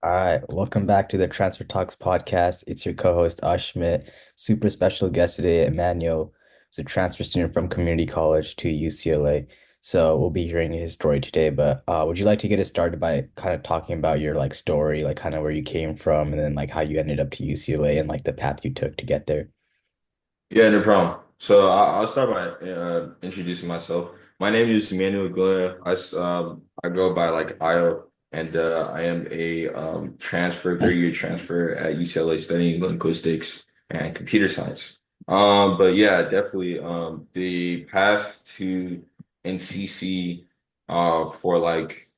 All right, welcome back to the Transfer Talks podcast. It's your co-host Ashmit. Super special guest today, Emmanuel. He's a transfer student from community college to UCLA. So we'll be hearing his story today. But would you like to get us started by kind of talking about your like story, like kind of where you came from, and then like how you ended up to UCLA and like the path you took to get there? Yeah, no problem. So I'll start by introducing myself. My name is Emmanuel Gloria. I go by like Io, and I am a transfer, 3-year transfer at UCLA studying linguistics and computer science. But yeah, definitely the path to NCC for like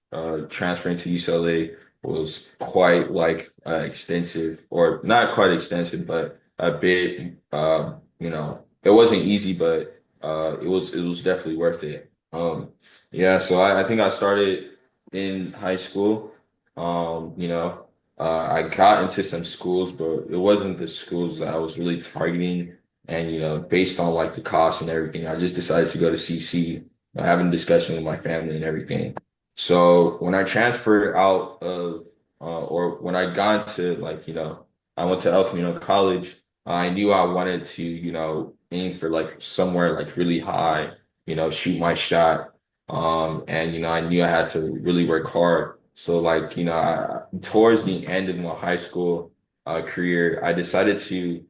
transferring to UCLA was quite like extensive, or not quite extensive, but a bit. It wasn't easy, but it was definitely worth it. Yeah, so I think I started in high school. I got into some schools, but it wasn't the schools that I was really targeting. And based on like the cost and everything, I just decided to go to CC, having a discussion with my family and everything. So when I transferred out of, or when I got into like, I went to El Camino College. I knew I wanted to, aim for like somewhere like really high, shoot my shot. And I knew I had to really work hard. So like, towards the end of my high school career, I decided to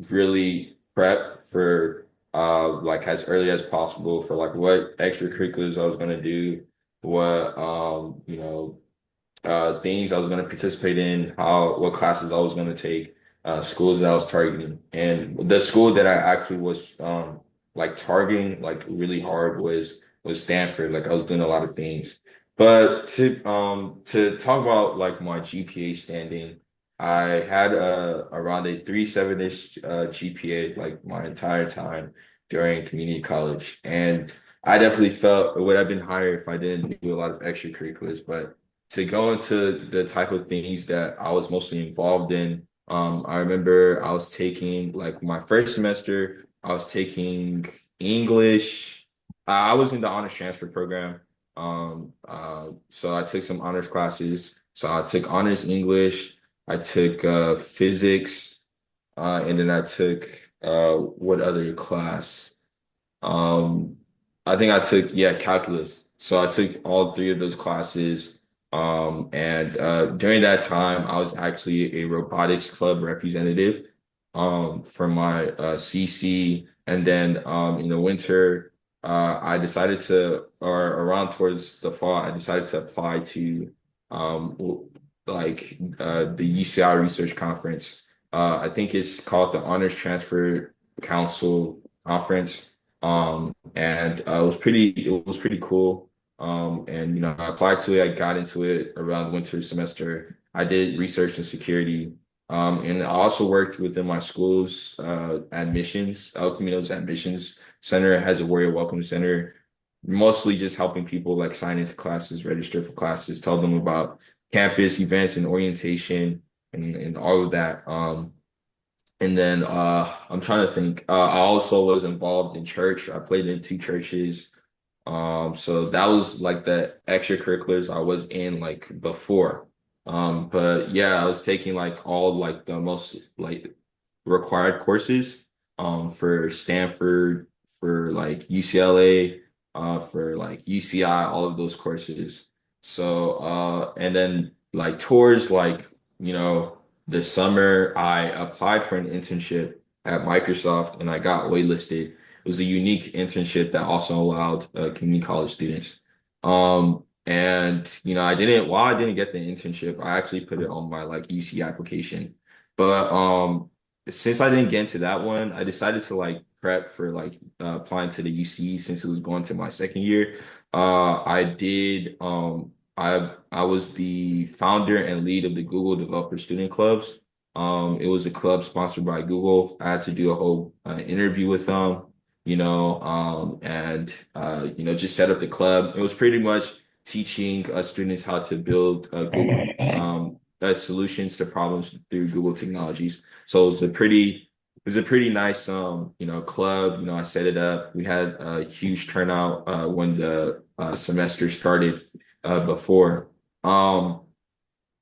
really prep for like as early as possible for like what extracurriculars I was gonna do, what things I was going to participate in, what classes I was going to take, schools that I was targeting. And the school that I actually was like targeting like really hard was Stanford. Like I was doing a lot of things. But to talk about like my GPA standing, I had around a 3.7-ish GPA like my entire time during community college. And I definitely felt it would have been higher if I didn't do a lot of extracurriculars, but to go into the type of things that I was mostly involved in. I remember I was taking like my first semester, I was taking English. I was in the honors transfer program. So I took some honors classes. So I took honors English, I took physics, and then I took what other class? Um, I think I took, yeah, calculus. So I took all three of those classes. And during that time, I was actually a robotics club representative for my CC. And then in the winter, I decided to, or around towards the fall, I decided to apply to the UCI Research Conference. I think it's called the Honors Transfer Council Conference. And it was pretty cool. And I applied to it. I got into it around the winter semester. I did research and security. And I also worked within my school's admissions. El Camino's admissions center has a Warrior Welcome Center, mostly just helping people like sign into classes, register for classes, tell them about campus events and orientation and all of that. And then I'm trying to think. I also was involved in church. I played in two churches. So that was like the extracurriculars I was in like before. But yeah, I was taking like all like the most like required courses for Stanford, for like UCLA, for like UCI, all of those courses. So and then like towards like, this summer I applied for an internship at Microsoft and I got waitlisted. It was a unique internship that also allowed community college students. And while I didn't get the internship, I actually put it on my like UC application. But since I didn't get into that one, I decided to like prep for like applying to the UC since it was going to my second year. I was the founder and lead of the Google Developer Student Clubs. It was a club sponsored by Google. I had to do a whole interview with them, and just set up the club. It was pretty much teaching students how to build Google solutions to problems through Google technologies. So it was a pretty nice club. I set it up. We had a huge turnout when the semester started before. Um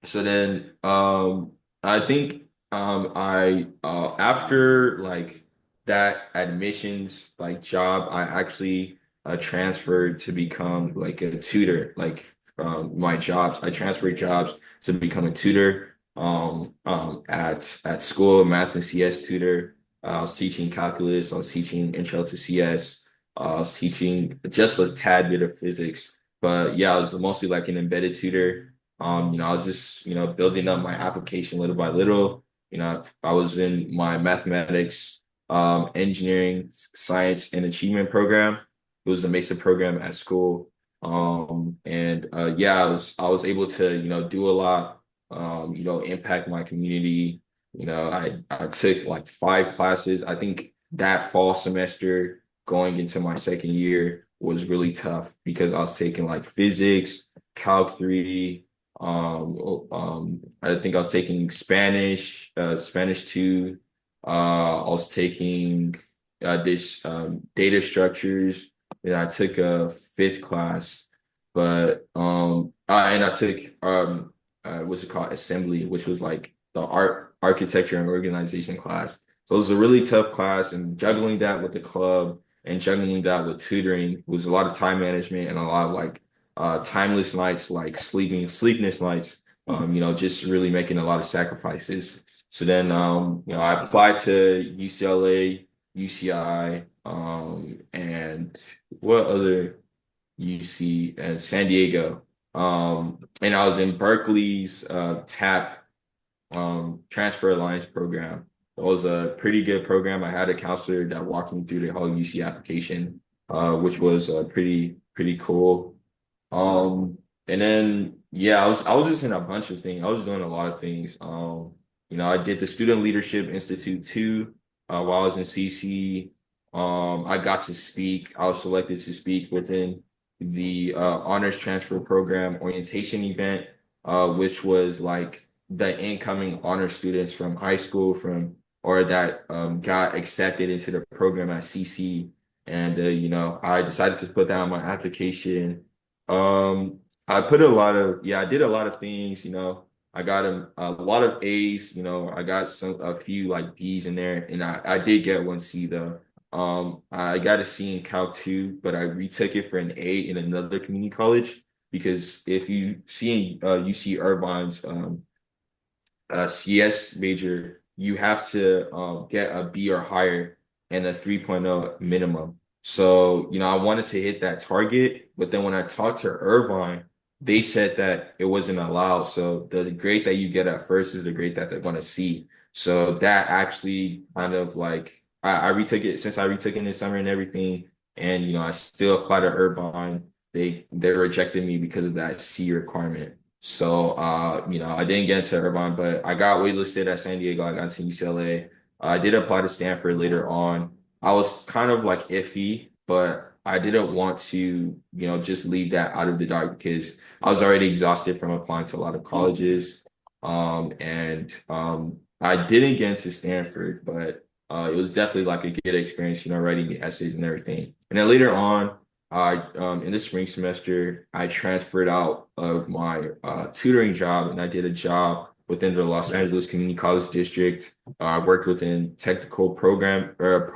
So then, I think I after like that admissions like job, I actually transferred to become like a tutor. Like my jobs, I transferred jobs to become a tutor at school, math and CS tutor. I was teaching calculus. I was teaching intro to CS. I was teaching just a tad bit of physics, but yeah, I was mostly like an embedded tutor. I was just, building up my application little by little. I was in my mathematics, engineering, science, and achievement program. It was a Mesa program at school. And yeah, I was able to, do a lot, impact my community. I took like 5 classes. I think that fall semester going into my second year was really tough because I was taking like physics, Calc 3, I think I was taking Spanish, Spanish 2. I was taking this data structures. And I took a fifth class, but and I took what's it called, assembly, which was like the architecture and organization class. So it was a really tough class, and juggling that with the club and juggling that with tutoring was a lot of time management and a lot of like timeless nights, like sleepless nights, just really making a lot of sacrifices. So then, I applied to UCLA, UCI, and what other UC and San Diego. And I was in Berkeley's TAP Transfer Alliance program. It was a pretty good program. I had a counselor that walked me through the whole UC application, which was pretty cool. And then yeah, I was just in a bunch of things. I was doing a lot of things. I did the Student Leadership Institute too, while I was in CC. I got to speak. I was selected to speak within the honors transfer program orientation event, which was like the incoming honor students from high school from or that got accepted into the program at CC. And I decided to put that on my application. I put a lot of, yeah, I did a lot of things, I got a lot of A's, I got a few like B's in there, and I did get one C though. I got a C in Cal 2, but I retook it for an A in another community college because if you see UC Irvine's CS major, you have to get a B or higher and a 3.0 minimum. So, I wanted to hit that target, but then when I talked to Irvine, they said that it wasn't allowed. So the grade that you get at first is the grade that they're going to see. So that actually kind of like I retook it since I retook it in the summer and everything, and I still applied to Irvine. They rejected me because of that C requirement. So, I didn't get into Irvine, but I got waitlisted at San Diego. I got into UCLA. I did apply to Stanford later on. I was kind of like iffy, but I didn't want to, just leave that out of the dark because I was already exhausted from applying to a lot of colleges. And I didn't get into Stanford, but it was definitely like a good experience, writing the essays and everything. And then later on, in the spring semester, I transferred out of my tutoring job and I did a job within the Los Angeles Community College District. I worked within technical program or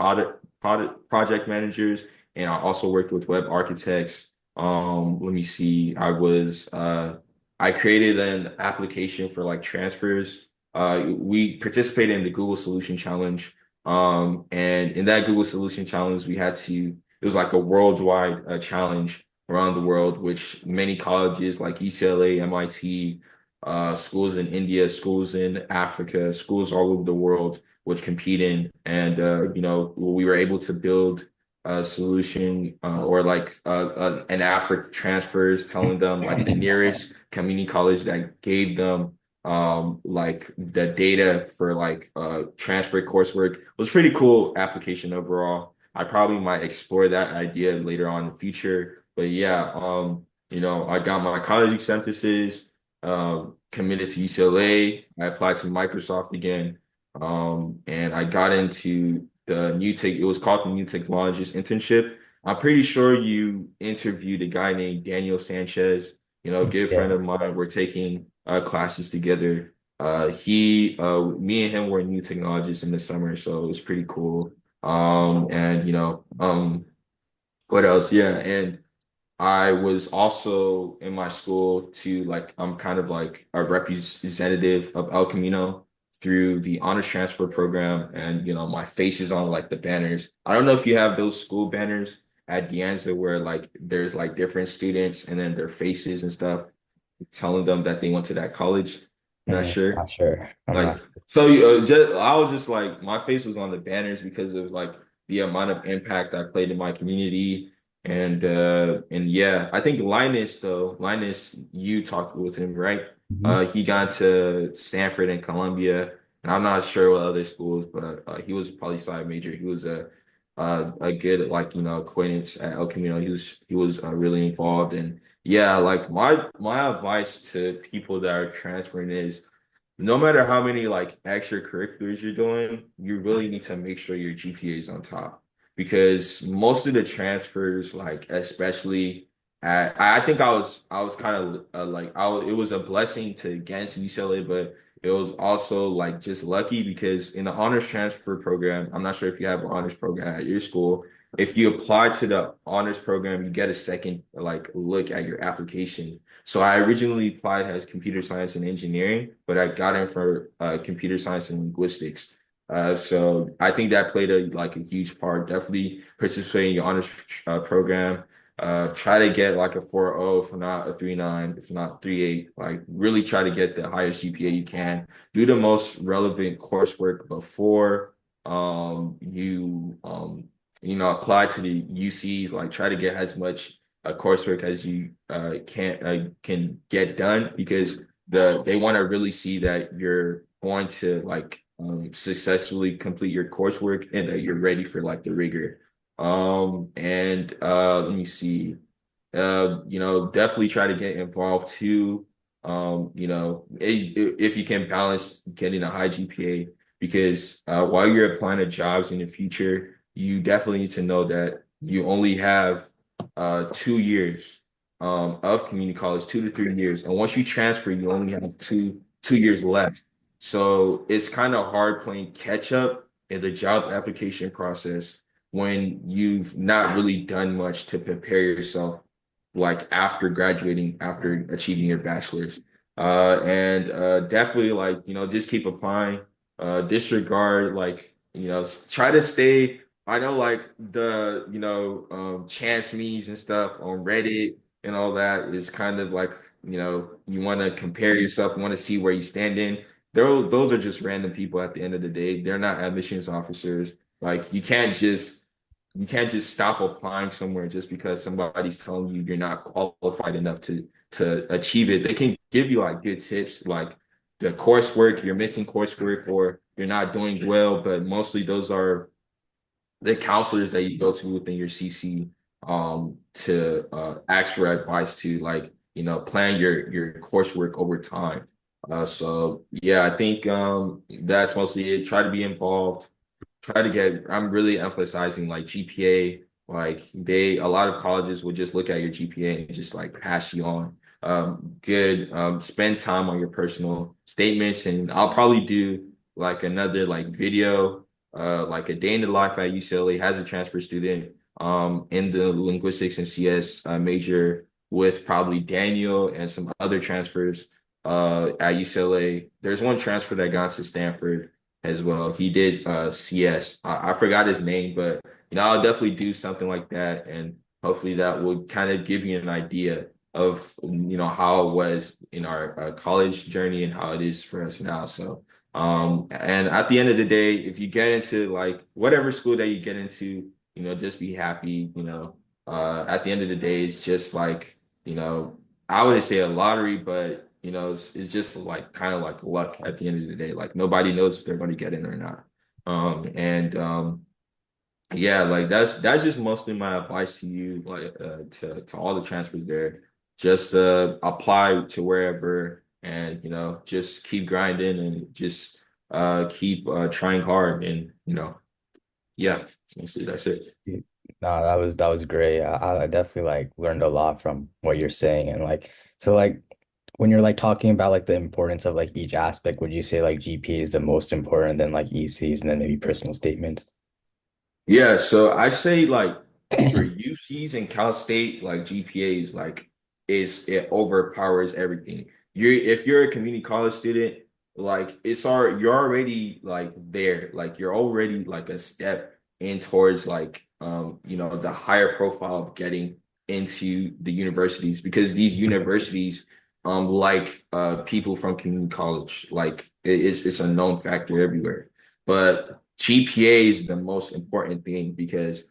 project managers, and I also worked with web architects. Let me see. I created an application for like transfers. We participated in the Google Solution Challenge. And in that Google Solution Challenge, it was like a worldwide challenge around the world, which many colleges like UCLA, MIT, schools in India, schools in Africa, schools all over the world would compete in. And, we were able to build a solution or like an app for transfers, telling them like the nearest community college that gave them like the data for like transfer coursework. It was a pretty cool application overall. I probably might explore that idea later on in the future. But yeah, I got my college acceptances, committed to UCLA. I applied to Microsoft again. And I got into it was called the New Technologist Internship. I'm pretty sure you interviewed a guy named Daniel Sanchez. good friend Yeah. of mine. We're taking classes together. Me and him were new technologists in the summer, so it was pretty cool. And what else? Yeah, and I was also in my school to like I'm kind of like a representative of El Camino through the honors transfer program, and my face is on like the banners. I don't know if you have those school banners at De Anza where like there's like different students and then their faces and stuff telling them that they went to that college. Not Not sure. sure. I'm Like, not. so I was just like, my face was on the banners because of like the amount of impact I played in my community. And yeah, I think Linus, you talked with him, right? Mhm. He got to Stanford and Columbia, and I'm not sure what other schools, but he was a poli-sci major. He was a good like acquaintance at El Camino. He was really involved, and yeah, like my advice to people that are transferring is no matter how many like extracurriculars you're doing, you really need to make sure your GPA is on top because most of the transfers, like especially I think I was kind of it was a blessing to get into UCLA, but it was also like just lucky because in the honors transfer program, I'm not sure if you have an honors program at your school. If you apply to the honors program, you get a second like look at your application. So I originally applied as computer science and engineering, but I got in for computer science and linguistics. So I think that played a huge part. Definitely participate in your honors program. Try to get like a 4.0, if not a 3.9, if not 3.8. Like really try to get the highest GPA you can. Do the most relevant coursework before you apply to the UCs. Like try to get as much coursework as you can get done because they want to really see that you're going to like successfully complete your coursework and that you're ready for like the rigor. And let me see. Definitely try to get involved too. If you can balance getting a high GPA, because while you're applying to jobs in the future, you definitely need to know that you only have 2 years of community college, 2 to 3 years, and once you transfer, you only have two years left. So it's kind of hard playing catch up in the job application process when you've not really done much to prepare yourself like after graduating, after achieving your bachelor's. And definitely like, just keep applying, disregard like, try to stay. I know like the, chance memes and stuff on Reddit and all that is kind of like, you want to compare yourself, you want to see where you stand in. Those are just random people at the end of the day. They're not admissions officers. Like you can't just stop applying somewhere just because somebody's telling you you're not qualified enough to achieve it. They can give you like good tips, like the coursework, you're missing coursework or you're not doing well, but mostly those are the counselors that you go to within your CC to ask for advice to like, plan your coursework over time. So yeah, I think that's mostly it. Try to be involved I'm really emphasizing like GPA. Like a lot of colleges will just look at your GPA and just like pass you on. Good. Spend time on your personal statements, and I'll probably do like another like video, like a day in the life at UCLA as a transfer student, in the linguistics and CS major with probably Daniel and some other transfers, at UCLA. There's one transfer that got to Stanford as well. He did CS. I forgot his name, but I'll definitely do something like that, and hopefully that will kind of give you an idea of how it was in our college journey and how it is for us now. So, and at the end of the day, if you get into like whatever school that you get into, just be happy. At the end of the day, it's just like I wouldn't say a lottery, but it's just like kind of like luck at the end of the day. Like nobody knows if they're going to get in or not. And Yeah, like that's just mostly my advice to you, like to all the transfers there. Just apply to wherever, and just keep grinding and just keep trying hard, and yeah, mostly that's it. No, that was great. I definitely like learned a lot from what you're saying, and like So like when you're like talking about like the importance of like each aspect, would you say like GPA is the most important than like ECs and then maybe personal statements? Yeah, so I say like for UCs and Cal State, like GPAs, like it overpowers everything. If you're a community college student, like you're already like there, like you're already like a step in towards like the higher profile of getting into the universities because these universities like people from community college, like it's a known factor everywhere. But GPA is the most important thing because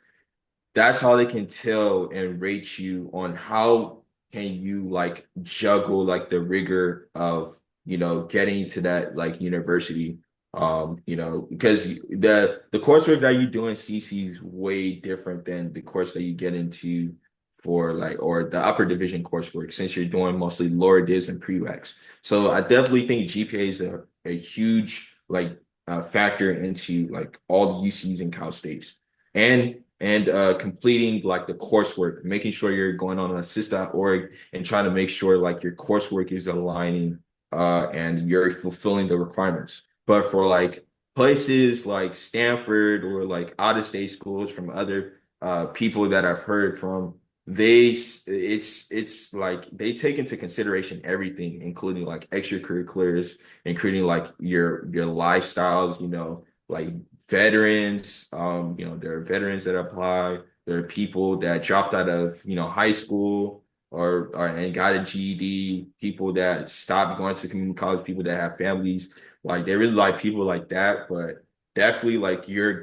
that's how they can tell and rate you on how can you like juggle like the rigor of getting to that like university because the coursework that you do in CC is way different than the course that you get into for like or the upper division coursework since you're doing mostly lower divs and prereqs. So I definitely think GPA is a huge like factor into like all the UCs and Cal States and completing like the coursework, making sure you're going on assist.org and trying to make sure like your coursework is aligning and you're fulfilling the requirements. But for like places like Stanford or like out of state schools from other people that I've heard from, it's like they take into consideration everything, including like extracurriculars, including like your lifestyles, like veterans. There are veterans that apply. There are people that dropped out of, high school or and got a GED, people that stopped going to community college, people that have families. Like they really like people like that, but definitely like you're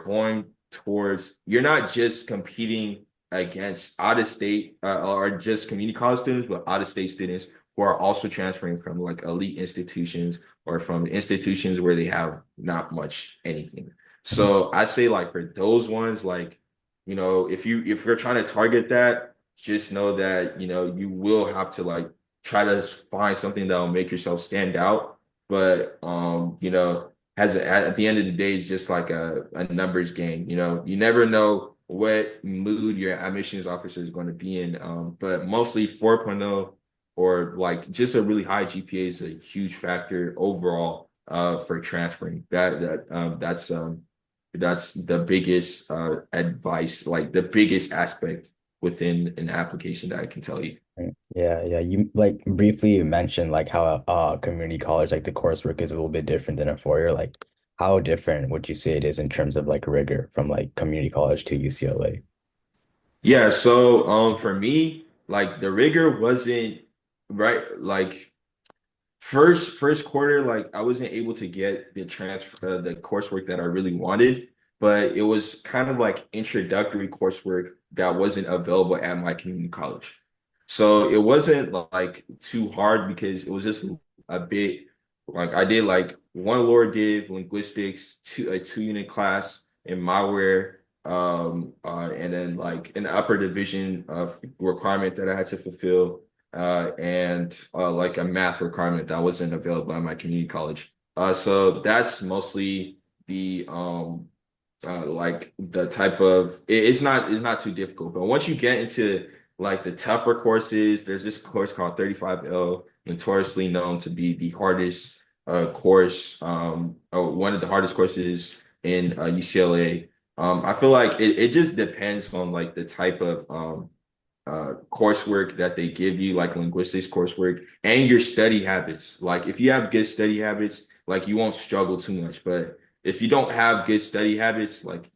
not just competing against out of state or just community college students, but out of state students who are also transferring from like elite institutions or from institutions where they have not much anything. So I say like for those ones, like, if you're trying to target that, just know that, you will have to like try to find something that will make yourself stand out. But at the end of the day, it's just like a numbers game. You never know what mood your admissions officer is going to be in. But mostly 4.0 or like just a really high GPA is a huge factor overall for transferring. That's the biggest advice, like the biggest aspect within an application that I can tell you. Right. Yeah, yeah. You like briefly mentioned like how community college like the coursework is a little bit different than a four-year. Like how different would you say it is in terms of like rigor from like community college to UCLA? Yeah, so for me, like the rigor wasn't right. Like first quarter, like I wasn't able to get the coursework that I really wanted, but it was kind of like introductory coursework that wasn't available at my community college. So it wasn't like too hard because it was just a bit like I did like one lower div linguistics, a 2 unit class in malware, and then like an upper division of requirement that I had to fulfill and like a math requirement that wasn't available at my community college. So that's mostly the like the type of it's not too difficult. But once you get into like the tougher courses, there's this course called 35L, notoriously known to be the hardest course, or one of the hardest courses in UCLA. I feel like it just depends on like the type of coursework that they give you, like linguistics coursework, and your study habits. Like if you have good study habits, like you won't struggle too much. But if you don't have good study habits, like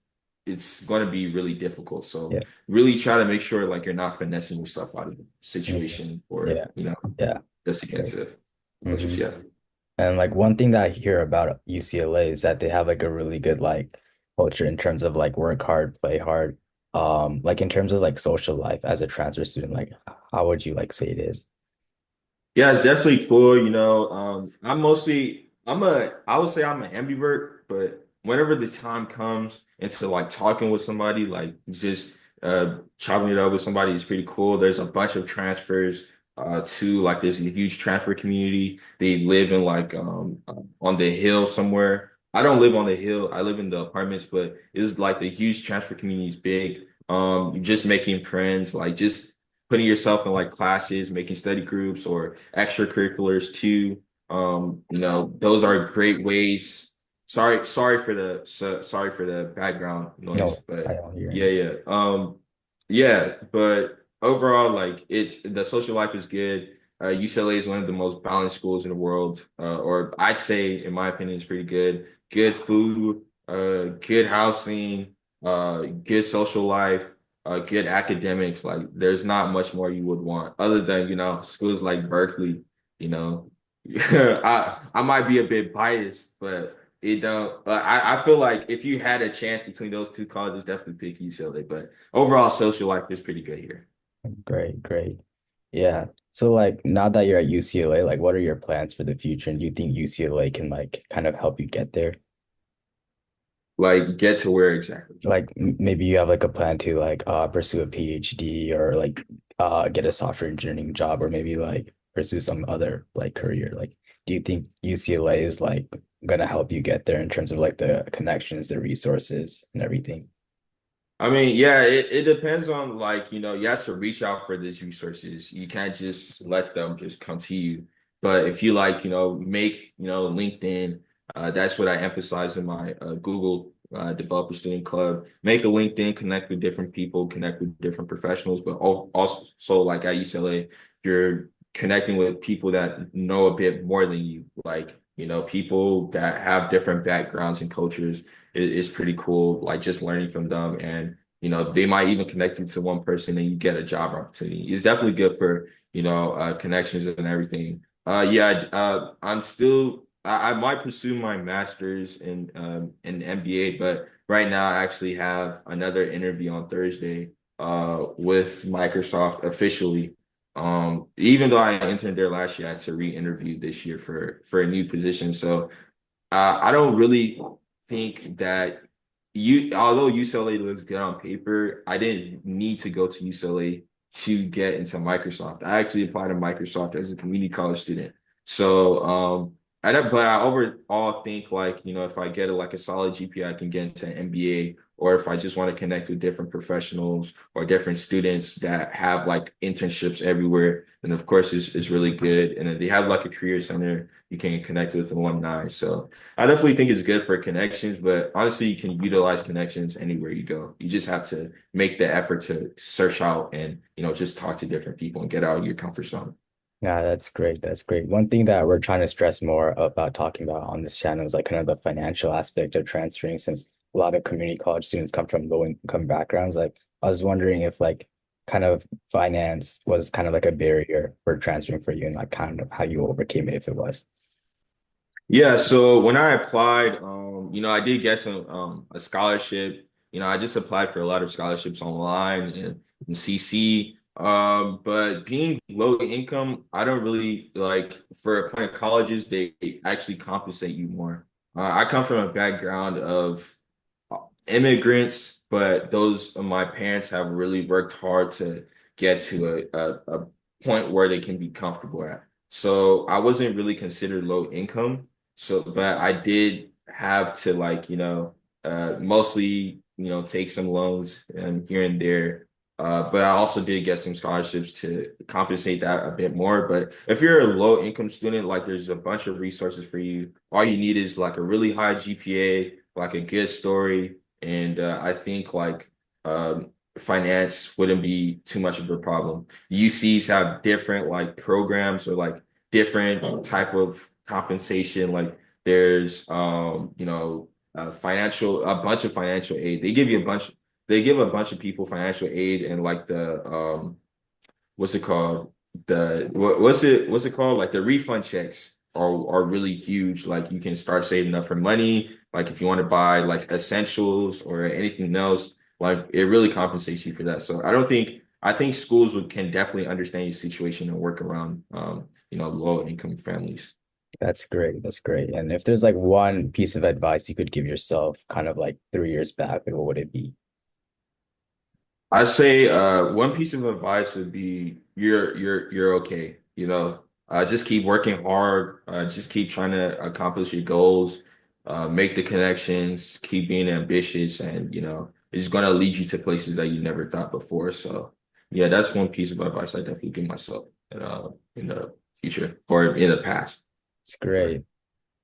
it's going to be really difficult. So Yeah. really try to make sure like you're not finessing yourself out of the Mhm. situation or, Yeah. Yeah. just to get Great. into the Hmm. yeah. And like one thing that I hear about UCLA is that they have like a really good like culture in terms of like work hard, play hard. Like in terms of like social life as a transfer student, like how would you like say it is? Yeah, it's definitely cool. I would say I'm an ambivert, but whenever the time comes into like talking with somebody, like just chopping it up with somebody is pretty cool. There's a bunch of transfers to like there's a huge transfer community. They live in like on the hill somewhere. I don't live on the hill. I live in the apartments, but it's like the huge transfer community is big. You're just making friends, like just putting yourself in like classes, making study groups or extracurriculars too. Those are great ways. Sorry for the background noise, No, I but don't hear yeah, any. yeah. Yeah, but overall, like it's the social life is good. UCLA is one of the most balanced schools in the world, or I'd say, in my opinion, it's pretty good. Good food, good housing, good social life, good academics. Like, there's not much more you would want other than, schools like Berkeley. You know, I might be a bit biased, but it don't. I feel like if you had a chance between those two colleges, definitely pick UCLA. But overall, social life is pretty good here. Great, great. Yeah. So like now that you're at UCLA, like what are your plans for the future? And do you think UCLA can like kind of help you get there? Like, get to where exactly? Like maybe you have like a plan to like pursue a PhD or like get a software engineering job or maybe like pursue some other like career. Like do you think UCLA is like gonna help you get there in terms of like the connections, the resources and everything? I mean, yeah, it depends on, like, you have to reach out for these resources. You can't just let them just come to you. But if you like, make, LinkedIn, that's what I emphasize in my Google Developer Student Club. Make a LinkedIn, connect with different people, connect with different professionals, but also like at UCLA, you're connecting with people that know a bit more than you, like, people that have different backgrounds and cultures is pretty cool. Like, just learning from them, and they might even connect you to one person and you get a job opportunity. It's definitely good for connections and everything. Yeah, I might pursue my master's in MBA, but right now I actually have another interview on Thursday with Microsoft officially. Even though I interned there last year, I had to re-interview this year for a new position. So I don't really think that although UCLA looks good on paper, I didn't need to go to UCLA to get into Microsoft. I actually applied to Microsoft as a community college student. So, but I overall think, like, if I get like a solid GPA, I can get into an MBA, or if I just want to connect with different professionals or different students that have like internships everywhere, then of course it's really good. And then they have like a career center you can connect with alumni. So I definitely think it's good for connections, but honestly, you can utilize connections anywhere you go. You just have to make the effort to search out and, just talk to different people and get out of your comfort zone. Yeah, that's great. That's great. One thing that we're trying to stress more about talking about on this channel is like kind of the financial aspect of transferring, since a lot of community college students come from low income backgrounds. Like I was wondering if like kind of finance was kind of like a barrier for transferring for you and like kind of how you overcame it if it was. Yeah, so when I applied, I did get some a scholarship. I just applied for a lot of scholarships online and CC. But being low income, I don't really like for applying to colleges, they actually compensate you more. I come from a background of immigrants, but those of my parents have really worked hard to get to a point where they can be comfortable at. So I wasn't really considered low income. So, but I did have to, like, mostly, take some loans here and there. But I also did get some scholarships to compensate that a bit more. But if you're a low income student, like, there's a bunch of resources for you. All you need is like a really high GPA, like a good story, and I think like finance wouldn't be too much of a problem. The UCs have different like programs or like different type of compensation. Like, there's a bunch of financial aid. They give a bunch of people financial aid, and like the what's it called? What's it called? Like, the refund checks are really huge. Like, you can start saving up for money. Like, if you want to buy like essentials or anything else, like, it really compensates you for that. So I think schools can definitely understand your situation and work around low income families. That's great. That's great. And if there's like one piece of advice you could give yourself kind of like 3 years back, like, what would it be? I say one piece of advice would be you're okay. Just keep working hard. Just keep trying to accomplish your goals. Make the connections. Keep being ambitious, and it's gonna lead you to places that you never thought before. So yeah, that's one piece of advice I definitely give myself in the future or in the past. It's Sure. great.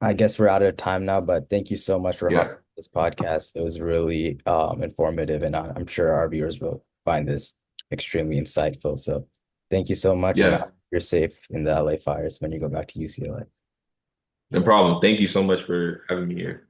I guess we're out of time now, but thank you so much for hopping Yeah. on this podcast. It was really informative, and I'm sure our viewers will find this extremely insightful. So thank you so much, and I Yeah. hope you're safe in the LA fires when you go back to UCLA. No problem. Thank you so much for having me here.